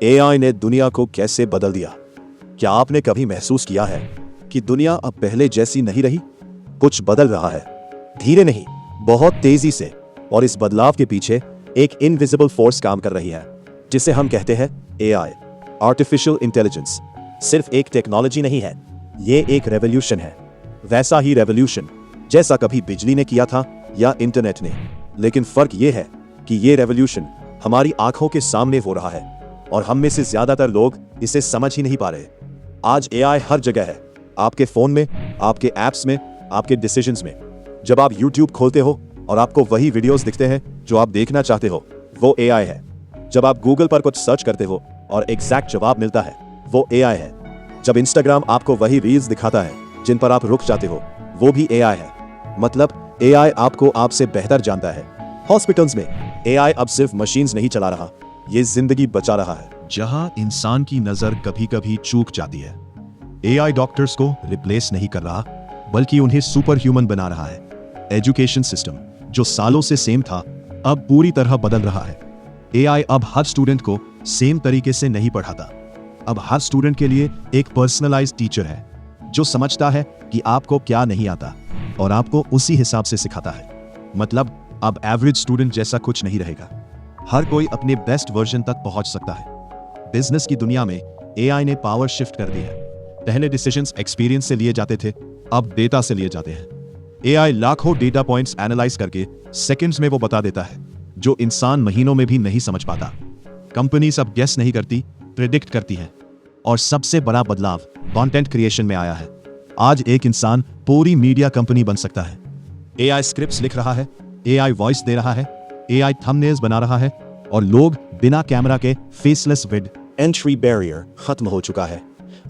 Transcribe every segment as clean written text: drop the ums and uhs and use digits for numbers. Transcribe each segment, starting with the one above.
AI ने दुनिया को कैसे बदल दिया। क्या आपने कभी महसूस किया है कि दुनिया अब पहले जैसी नहीं रही? कुछ बदल रहा है, धीरे नहीं, बहुत तेजी से। और इस बदलाव के पीछे एक इनविजिबल फोर्स काम कर रही है, जिसे हम कहते हैं एआई, आर्टिफिशियल इंटेलिजेंस। सिर्फ एक टेक्नोलॉजी नहीं है, ये एक रेवोल्यूशन है। वैसा ही रेवोल्यूशन जैसा कभी बिजली ने किया था या इंटरनेट ने। लेकिन फर्क ये है कि ये रेवोल्यूशन हमारी आंखों के सामने हो रहा है और हम में से ज्यादातर लोग इसे समझ ही नहीं पा रहे। आज एआई हर जगह है, आपके फोन में, आपके ऐप्स में, आपके डिसीजंस में। जब आप YouTube खोलते हो और आपको वही वीडियोस दिखते हैं जो आप देखना चाहते हो, वो एआई है। जब आप गूगल पर कुछ सर्च करते हो और एग्जैक्ट जवाब मिलता है, वो एआई है। जब इंस्टाग्राम आपको वही रील्स दिखाता है जिन पर आप रुक जाते हो, वो भी एआई है। मतलब एआई आपको आपसे बेहतर जानता है। हॉस्पिटल्स में एआई अब सिर्फ मशीन्स नहीं चला रहा, ये जिंदगी बचा रहा है। जहां इंसान की नजर कभी कभी चूक जाती है, एआई डॉक्टर्स को रिप्लेस नहीं कर रहा, बल्कि उन्हें सुपर ह्यूमन बना रहा है। एजुकेशन सिस्टम जो सालों से सेम था, अब पूरी तरह बदल रहा है। एआई अब हर स्टूडेंट को सेम तरीके से नहीं पढ़ाता। अब हर स्टूडेंट के लिए एक पर्सनलाइज्ड टीचर है जो समझता है कि आपको क्या नहीं आता और आपको उसी हिसाब से सिखाता है। मतलब अब एवरेज स्टूडेंट जैसा कुछ नहीं रहेगा। हर कोई अपने बेस्ट वर्जन तक पहुंच सकता है। बिजनेस की दुनिया में एआई ने पावर शिफ्ट कर दी है। पहले डिसीजंस एक्सपीरियंस से लिए जाते थे, अब डेटा से लिए जाते हैं। एआई लाखों डेटा पॉइंट्स एनालाइज करके सेकंड्स में वो बता देता है जो इंसान महीनों में भी नहीं समझ पाता। कंपनीज अब गेस नहीं करती, प्रेडिक्ट करती हैं। और सबसे बड़ा बदलाव कंटेंट क्रिएशन में आया है। आज एक इंसान पूरी मीडिया कंपनी बन सकता है। एआई स्क्रिप्ट्स लिख रहा है, एआई वॉइस दे रहा है, एआई थंबनेल्स बना रहा है, और लोग बिना कैमरा के फेसलेस विड। एंट्री बैरियर खत्म हो चुका है।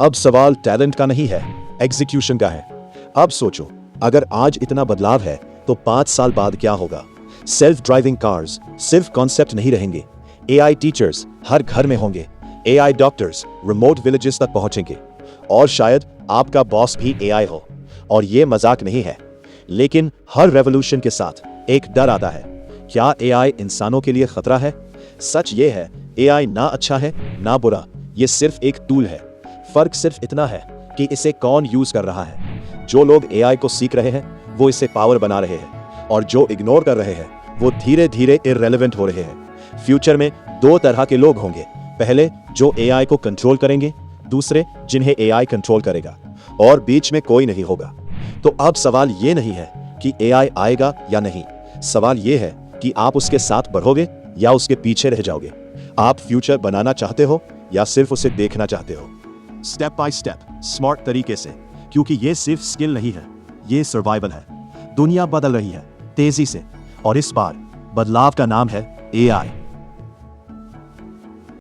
अब सवाल टैलेंट का नहीं है, एग्जीक्यूशन का है। अब सोचो, अगर आज इतना बदलाव है तो 5 साल बाद क्या होगा? सेल्फ ड्राइविंग कार्स सिर्फ कॉन्सेप्ट नहीं रहेंगे, एआई टीचर्स हर घर में होंगे, एआई डॉक्टर्स रिमोट विलेजेस तक पहुंचेंगे, और शायद आपका बॉस भी एआई हो। और ये मजाक नहीं है, लेकिन हर रेवोल्यूशन के साथ एक डर आता है। क्या एआई इंसानों के लिए खतरा है? सच ये है, एआई ना अच्छा है ना बुरा, ये सिर्फ एक टूल है। फर्क सिर्फ इतना है कि इसे कौन यूज कर रहा है। जो लोग एआई को सीख रहे हैं वो इसे पावर बना रहे हैं, और जो इग्नोर कर रहे हैं वो धीरे धीरे इररेलेवेंट हो रहे हैं। फ्यूचर में 2 तरह के लोग होंगे, पहले जो एआई को कंट्रोल करेंगे, दूसरे जिन्हें एआई कंट्रोल करेगा, और बीच में कोई नहीं होगा। तो अब सवाल ये नहीं है कि एआई आएगा या नहीं, सवाल ये है कि आप उसके साथ बढ़ोगे या उसके पीछे रह जाओगे। आप फ्यूचर बनाना चाहते हो या सिर्फ उसे देखना चाहते हो? स्टेप बाय स्टेप, स्मार्ट तरीके से, क्योंकि ये सिर्फ स्किल नहीं है, ये सर्वाइवल है। दुनिया बदल रही है तेजी से, और इस बार बदलाव का नाम है एआई।